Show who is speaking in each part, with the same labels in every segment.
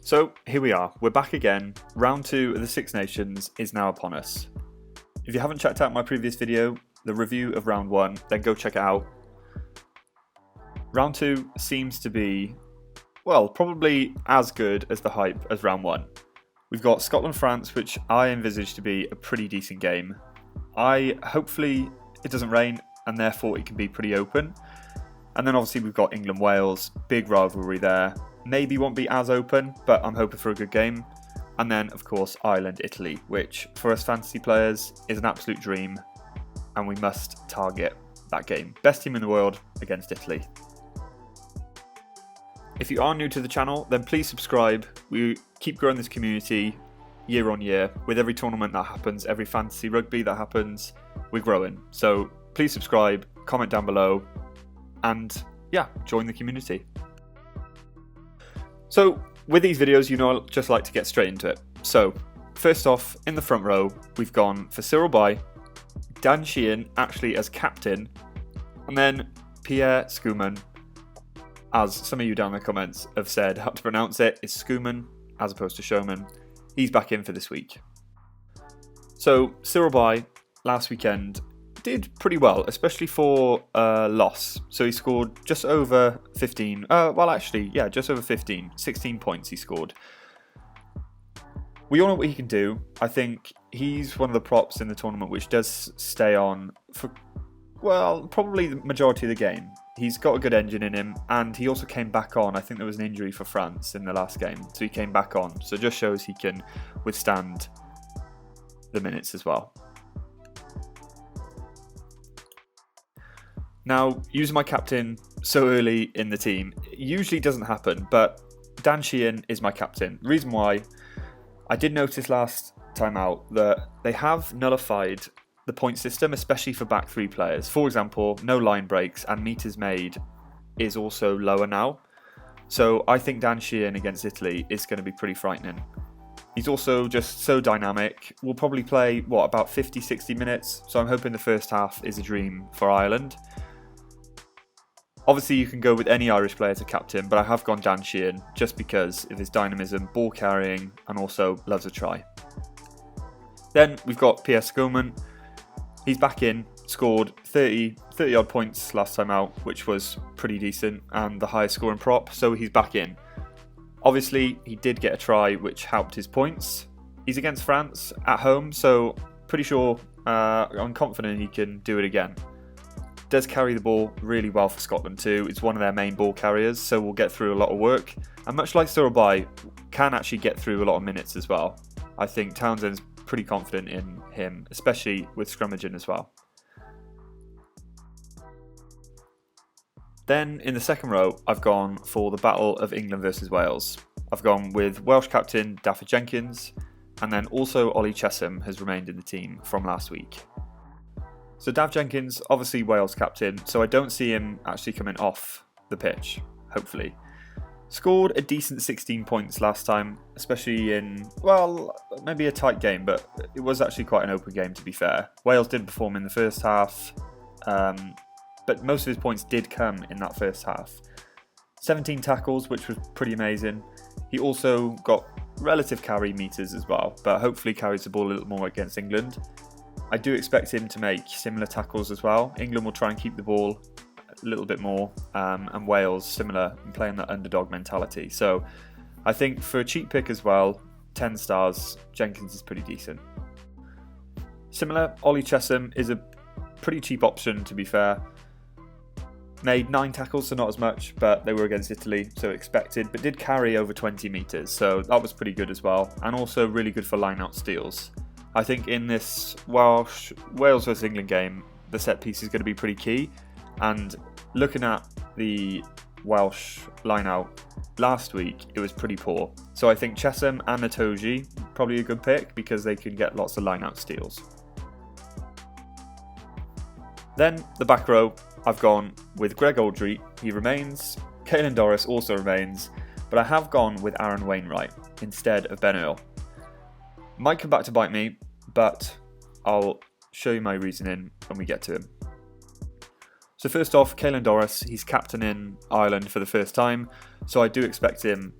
Speaker 1: So here we are, we're back again. Round 2 of the Six Nations is now upon us. If you haven't checked out my previous video, the review of round 1, then go check it out. Round 2 seems to be, well, probably as good as the hype as round 1. We've got Scotland-France, which I envisage to be a pretty decent game. Hopefully it doesn't rain and therefore it can be pretty open. And then obviously we've got England-Wales, big rivalry there. Maybe won't be as open, but I'm hoping for a good game. And then, of course, Ireland-Italy, which for us fantasy players is an absolute dream. And we must target that game. Best team in the world against Italy. If you are new to the channel, then please subscribe. We keep growing this community year on year. With every tournament that happens, every fantasy rugby that happens, we're growing. So please subscribe, comment down below, and yeah, join the community. So with these videos, I just like to get straight into it. So first off, in the front row, we've gone for Cyril Bay, Dan Sheehan actually as captain, and then Pierre Schoeman, as some of you down in the comments have said how to pronounce it, is Schoeman as opposed to Showman. He's back in for this week. So Cyril Bay last weekend did pretty well, especially for a loss. So he scored just over 15, just over 15, 16 points he scored. We all know what he can do. I think he's one of the props in the tournament which does stay on for, well, probably the majority of the game. He's got a good engine in him, and he also came back on. I think there was an injury for France in the last game, so he came back on. So it just shows he can withstand the minutes as well. Now, using my captain so early in the team, it usually doesn't happen, but Dan Sheehan is my captain. The reason why, I did notice last time out that they have nullified the point system, especially for back three players. For example, no line breaks and meters made is also lower now. So I think Dan Sheehan against Italy is going to be pretty frightening. He's also just so dynamic. We'll probably play, about 50, 60 minutes. So I'm hoping the first half is a dream for Ireland. Obviously, you can go with any Irish player to captain, but I have gone Dan Sheehan just because of his dynamism, ball carrying, and also loves a try. Then we've got Pierre Schoeman. He's back in, scored 30 odd points last time out, which was pretty decent, and the highest scoring prop, so he's back in. Obviously, he did get a try, which helped his points. He's against France at home, so pretty sure, I'm confident he can do it again. Does carry the ball really well for Scotland too. It's one of their main ball carriers, so we'll get through a lot of work. And much like Cyril Bay, can actually get through a lot of minutes as well. I think Townsend's pretty confident in him, especially with scrummaging as well. Then in the second row, I've gone for the battle of England versus Wales. I've gone with Welsh captain Dafydd Jenkins, and then also Ollie Chessum has remained in the team from last week. So Dav Jenkins, obviously Wales captain, so I don't see him actually coming off the pitch, hopefully. Scored a decent 16 points last time, especially in, maybe a tight game, but it was actually quite an open game to be fair. Wales did perform in the first half, but most of his points did come in that first half. 17 tackles, which was pretty amazing. He also got relative carry meters as well, but hopefully carries the ball a little more against England. I do expect him to make similar tackles as well. England will try and keep the ball a little bit more, and Wales similar, and playing that underdog mentality. So I think for a cheap pick as well, 10 stars, Jenkins is pretty decent. Similar, Ollie Chessum is a pretty cheap option to be fair. Made 9 tackles, so not as much, but they were against Italy, so expected, but did carry over 20 metres, so that was pretty good as well, and also really good for line-out steals. I think in this Wales versus England game, the set piece is going to be pretty key. And looking at the Welsh line-out last week, it was pretty poor. So I think Chessum and Natoji, probably a good pick because they can get lots of line-out steals. Then the back row, I've gone with Greg Aldry. He remains. Caelan Doris also remains. But I have gone with Aaron Wainwright instead of Ben Earl. Might come back to bite me, but I'll show you my reasoning when we get to him. So first off, Caelan Doris, he's captaining Ireland for the first time, so I do expect him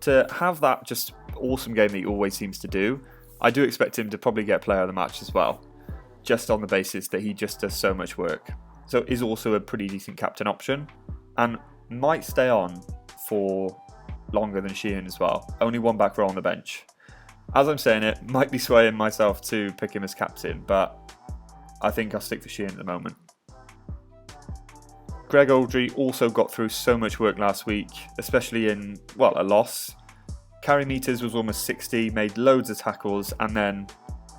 Speaker 1: to have that just awesome game that he always seems to do, I do expect him to probably get player of the match as well, just on the basis that he just does so much work. So is also a pretty decent captain option, and might stay on for longer than Sheehan as well. Only one back row on the bench. As I'm saying it, might be swaying myself to pick him as captain, but I think I'll stick to Sheehan at the moment. Greg Oldry also got through so much work last week, especially in, a loss. Carry meters was almost 60, made loads of tackles, and then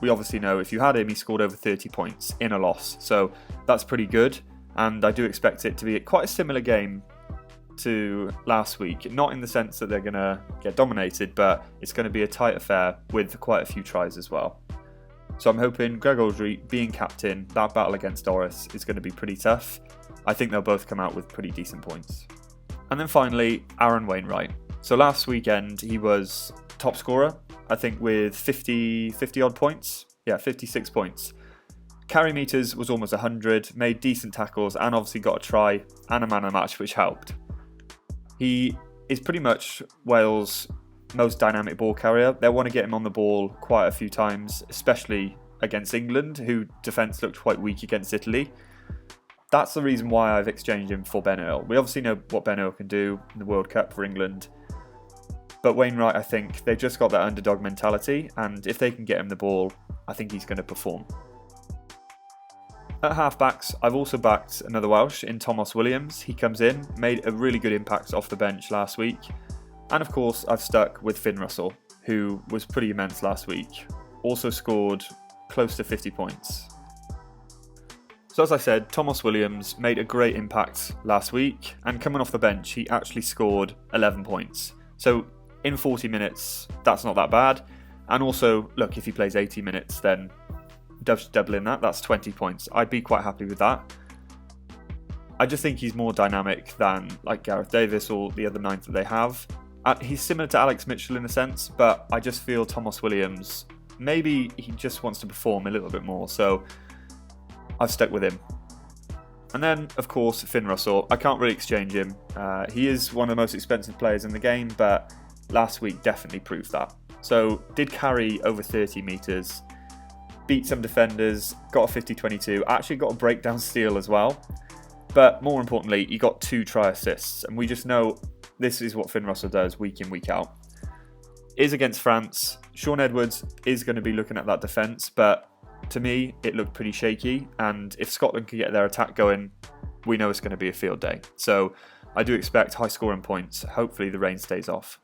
Speaker 1: we obviously know if you had him, he scored over 30 points in a loss. So that's pretty good, and I do expect it to be quite a similar game to last week. Not in the sense that they're going to get dominated, but it's going to be a tight affair with quite a few tries as well. So I'm hoping Greg Oldry being captain, that battle against Doris is going to be pretty tough. I think they'll both come out with pretty decent points. And then finally, Aaron Wainwright. So last weekend he was top scorer, I think with 50 odd points. Yeah, 56 points. Carry meters was almost 100, made decent tackles and obviously got a try and a man of the match, which helped. He is pretty much Wales' most dynamic ball carrier. They'll want to get him on the ball quite a few times, especially against England, who defence looked quite weak against Italy. That's the reason why I've exchanged him for Ben Earl. We obviously know what Ben Earl can do in the World Cup for England. But Wainwright, I think, they've just got that underdog mentality, and if they can get him the ball, I think he's going to perform. At halfbacks, I've also backed another Welsh in Thomas Williams. He comes in, made a really good impact off the bench last week. And of course, I've stuck with Finn Russell, who was pretty immense last week. Also scored close to 50 points. So as I said, Thomas Williams made a great impact last week, and coming off the bench, he actually scored 11 points. So in 40 minutes, that's not that bad. And also, look, if he plays 80 minutes, then doubling that's 20 points. I'd be quite happy with that. I just think he's more dynamic than like Gareth Davis or the other 9 that they have. He's similar to Alex Mitchell in a sense, but I just feel Thomas Williams, maybe he just wants to perform a little bit more. So I've stuck with him. And then, of course, Finn Russell. I can't really exchange him. He is one of the most expensive players in the game, but last week definitely proved that. So, did carry over 30 metres, beat some defenders, got a 50-22, actually got a breakdown steal as well. But more importantly, he got 2 try assists, and we just know this is what Finn Russell does week in, week out. Is against France. Sean Edwards is going to be looking at that defence, but to me, it looked pretty shaky, and if Scotland can get their attack going, we know it's going to be a field day. So I do expect high scoring points. Hopefully the rain stays off.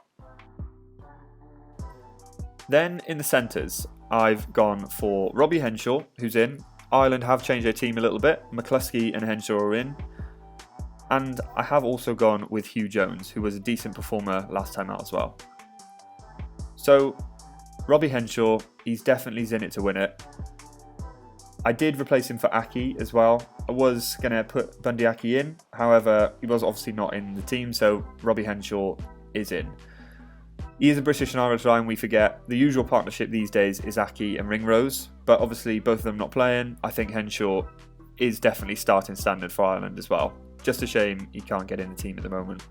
Speaker 1: Then in the centres, I've gone for Robbie Henshaw, who's in. Ireland have changed their team a little bit. McCluskey and Henshaw are in. And I have also gone with Hugh Jones, who was a decent performer last time out as well. So Robbie Henshaw, he's definitely in it to win it. I did replace him for Aki as well. I was going to put Bundy Aki in, however, he was obviously not in the team, so Robbie Henshaw is in. He is a British and Irish line, we forget. The usual partnership these days is Aki and Ringrose, but obviously both of them not playing. I think Henshaw is definitely starting standard for Ireland as well. Just a shame he can't get in the team at the moment.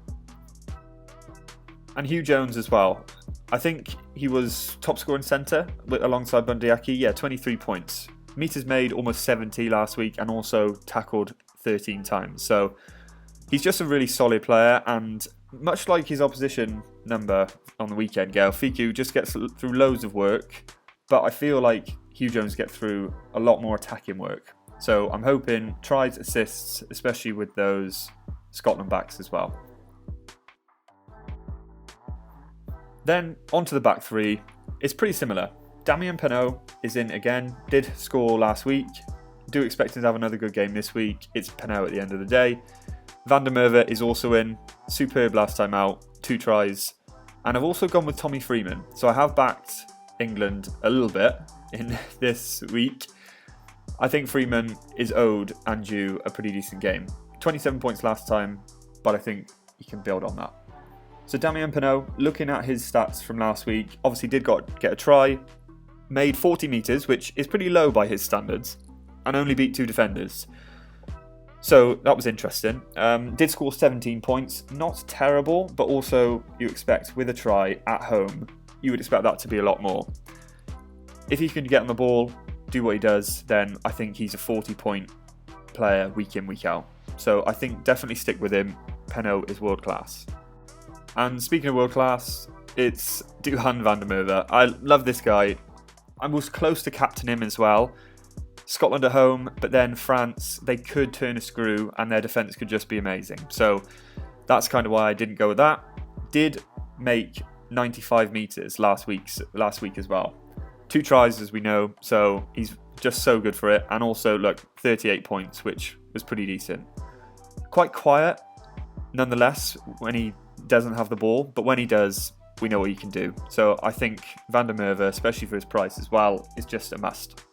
Speaker 1: And Hugh Jones as well. I think he was top scoring centre alongside Bundy Aki. Yeah, 23 points. Meters made almost 70 last week and also tackled 13 times. So he's just a really solid player, and much like his opposition number on the weekend, Gael Fickou just gets through loads of work, but I feel like Hugh Jones gets through a lot more attacking work. So I'm hoping tries, assists, especially with those Scotland backs as well. Then onto the back three. It's pretty similar. Damien Penaud is in again, did score last week. Do expect him to have another good game this week. It's Penaud at the end of the day. Van der Merwe is also in. Superb last time out, 2 tries. And I've also gone with Tommy Freeman. So I have backed England a little bit in this week. I think Freeman is owed and due a pretty decent game. 27 points last time, but I think he can build on that. So Damien Penaud, looking at his stats from last week, obviously did get a try, made 40 metres, which is pretty low by his standards, and only beat 2 defenders. So that was interesting. Did score 17 points, not terrible, but also you expect with a try at home, you would expect that to be a lot more. If he can get on the ball, do what he does, then I think he's a 40-point player week in, week out. So I think definitely stick with him. Penno is world class. And speaking of world class, it's Duhan van der Merwe. I love this guy. I was close to captaining him as well. Scotland at home, but then France, they could turn a screw and their defence could just be amazing. So that's kind of why I didn't go with that. Did make 95 metres last week as well. 2 tries, as we know, so he's just so good for it. And also, look, 38 points, which was pretty decent. Quite quiet, nonetheless, when he doesn't have the ball, but when he does, we know what he can do. So I think van der Merwe, especially for his price as well, is just a must.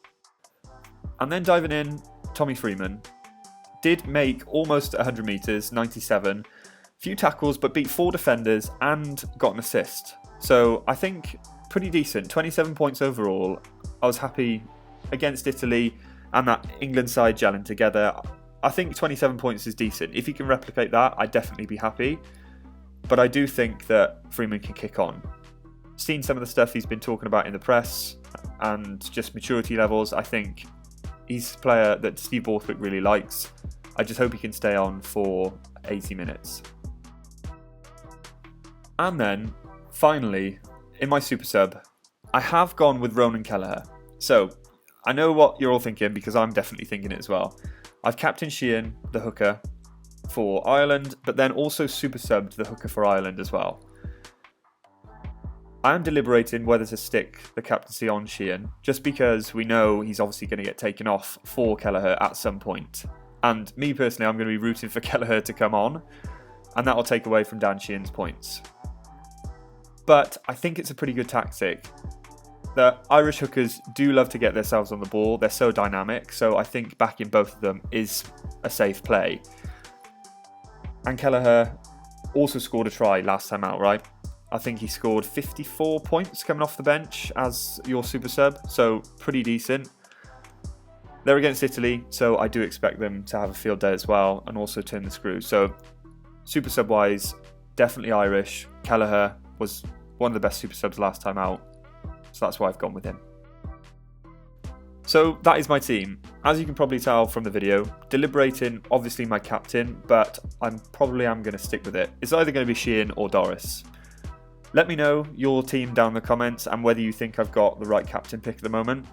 Speaker 1: And then diving in, Tommy Freeman did make almost 100 metres, 97, few tackles, but beat 4 defenders and got an assist. So I think pretty decent, 27 points overall. I was happy against Italy and that England side gelling together. I think 27 points is decent. If he can replicate that, I'd definitely be happy. But I do think that Freeman can kick on. Seen some of the stuff he's been talking about in the press and just maturity levels. I think he's a player that Steve Borthwick really likes. I just hope he can stay on for 80 minutes. And then, finally, in my super sub, I have gone with Ronan Kelleher. So, I know what you're all thinking because I'm definitely thinking it as well. I've captained Sheehan, the hooker, for Ireland, but then also super subbed the hooker for Ireland as well. I am deliberating whether to stick the captaincy on Sheehan, just because we know he's obviously going to get taken off for Kelleher at some point. And me personally, I'm going to be rooting for Kelleher to come on, and that will take away from Dan Sheehan's points. But I think it's a pretty good tactic. The Irish hookers do love to get themselves on the ball. They're so dynamic, so I think backing both of them is a safe play. And Kelleher also scored a try last time out, right? I think he scored 54 points coming off the bench as your super sub, so pretty decent. They're against Italy, so I do expect them to have a field day as well and also turn the screw. So super sub wise, definitely Irish. Kelleher was one of the best super subs last time out, so that's why I've gone with him. So that is my team. As you can probably tell from the video, deliberating obviously my captain, but I'm probably going to stick with it. It's either going to be Sheehan or Doris. Let me know your team down in the comments and whether you think I've got the right captain pick at the moment.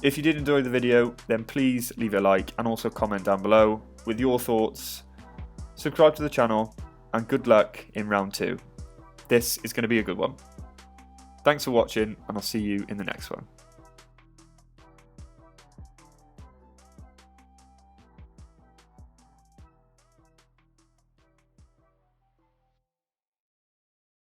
Speaker 1: If you did enjoy the video, then please leave a like and also comment down below with your thoughts. Subscribe to the channel and good luck in round 2. This is going to be a good one. Thanks for watching and I'll see you in the next one.